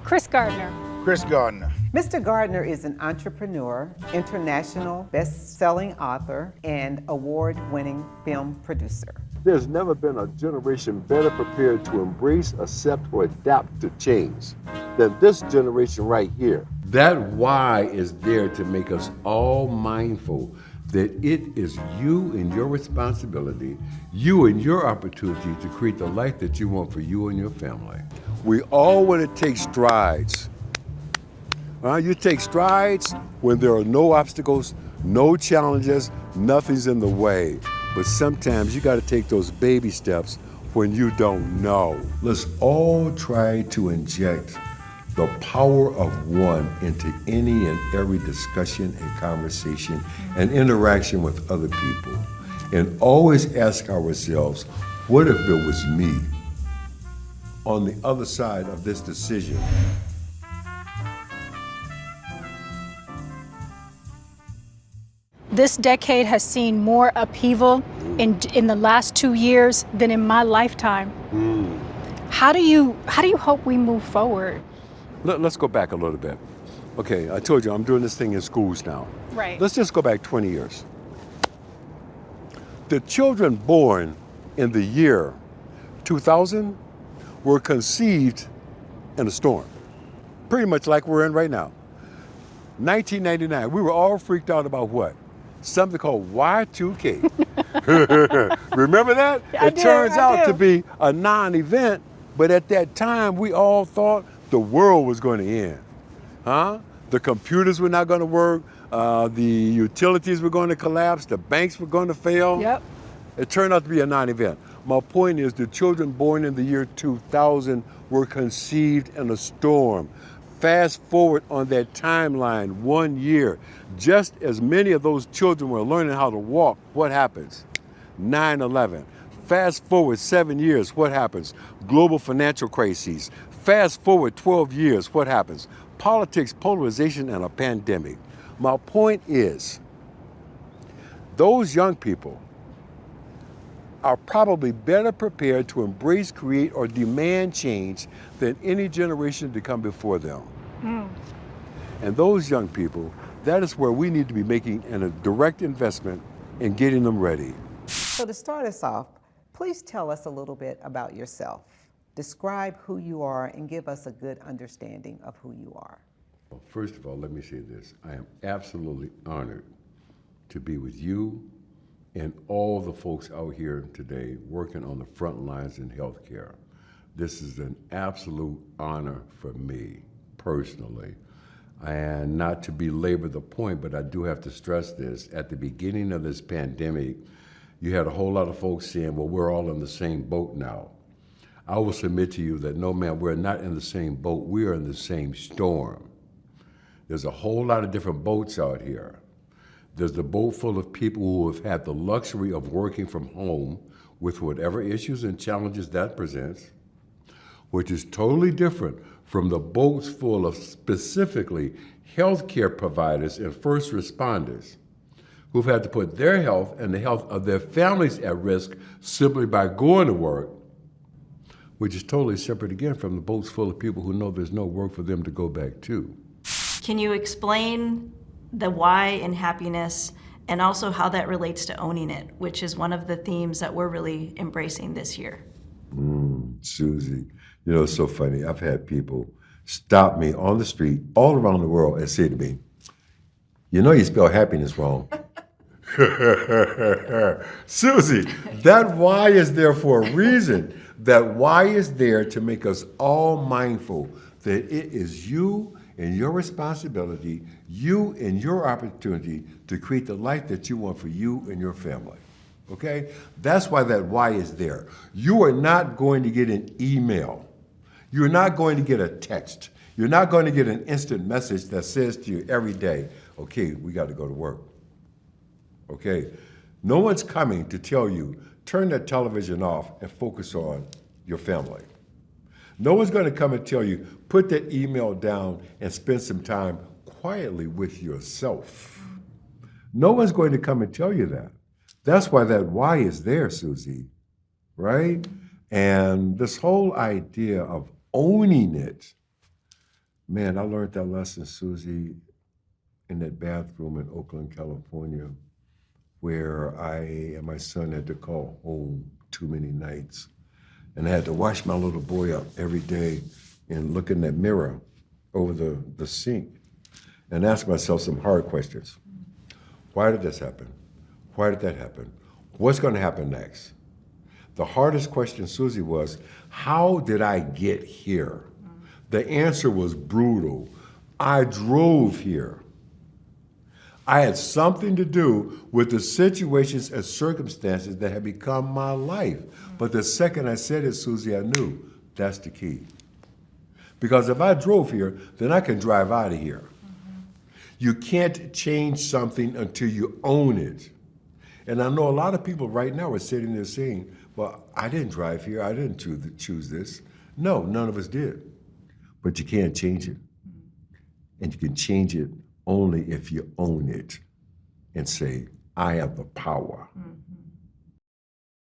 Chris Gardner. Chris Gardner. Mr. Gardner is an entrepreneur, international best-selling author, and award-winning film producer. There's never been a generation better prepared to embrace, accept, or adapt to change than this generation right here. That why is there to make us all mindful that it is you and your responsibility, you and your opportunity to create the life that you want for you and your family. We all want to take strides. You take strides when there are no obstacles, no challenges, nothing's in the way. But sometimes you got to take those baby steps when you don't know. Let's all try to inject the power of one into any and every discussion and conversation and interaction with other people. And always ask ourselves, what if it was me on the other side of this decision? This decade has seen more upheaval in the last 2 years than in my lifetime. How do you hope we move forward? Let's go back a little bit. Okay, I told you I'm doing this thing in schools now. Right. Let's just go back 20 years. The children born in the year 2000 were conceived in a storm, pretty much like we're in right now. 1999, we were all freaked out about what? Something called Y2K. Remember that? It turns out to be a non-event, but at that time we all thought the world was going to end. The computers were not going to work, the utilities were going to collapse, the banks were going to fail. Yep. It turned out to be a non-event. My point is the children born in the year 2000 were conceived in a storm. Fast forward on that timeline 1 year, just as many of those children were learning how to walk, what happens? 9/11. Fast forward 7 years, what happens? Global financial crises. Fast forward 12 years, what happens? Politics, polarization, and a pandemic. My point is, those young people are probably better prepared to embrace, create, or demand change than any generation to come before them. And those young people, that is where we need to be making a direct investment in getting them ready. So to start us off, please tell us a little bit about yourself. Describe who you are and give us a good understanding of who you are. Well, first of all, let me say this. I am absolutely honored to be with you and all the folks out here today working on the front lines in healthcare. This is an absolute honor for me personally. And not to belabor the point, but I do have to stress this. At the beginning of this pandemic, you had a whole lot of folks saying, well, we're all in the same boat now. I will submit to you that no, man, we're not in the same boat. We are in the same storm. There's a whole lot of different boats out here. There's the boat full of people who have had the luxury of working from home with whatever issues and challenges that presents, which is totally different from the boats full of specifically healthcare providers and first responders who've had to put their health and the health of their families at risk simply by going to work, which is totally separate again from the boats full of people who know there's no work for them to go back to. Can you explain the why in happiness and also how that relates to owning it, which is one of the themes that we're really embracing this year? Susie, you know, it's so funny. I've had people stop me on the street all around the world and say to me, you know you spell happiness wrong. Susie, that why is there for a reason. That why is there to make us all mindful that it is you and your responsibility, you and your opportunity to create the life that you want for you and your family. Okay? That's why that why is there. You are not going to get an email. You're not going to get a text. You're not going to get an instant message that says to you every day, okay, we got to go to work. Okay? No one's coming to tell you, turn that television off and focus on your family. No one's going to come and tell you, put that email down and spend some time quietly with yourself. No one's going to come and tell you that. That's why that why is there, Susie, right? And this whole idea of owning it, Man, I learned that lesson, Susie, in that bathroom in Oakland, California, where I and my son had to call home too many nights. And I had to wash my little boy up every day and look in that mirror over the sink and ask myself some hard questions. Why did this happen? Why did that happen? What's going to happen next? The hardest question, Susie, was, how did I get here? The answer was brutal. I drove here. I had something to do with the situations and circumstances that had become my life. But the second I said it, Susie, I knew that's the key. Because if I drove here, then I can drive out of here. You can't change something until you own it. And I know a lot of people right now are sitting there saying, well, I didn't drive here. I didn't choose this. No, none of us did. But you can't change it. And you can change it only if you own it and say, I have the power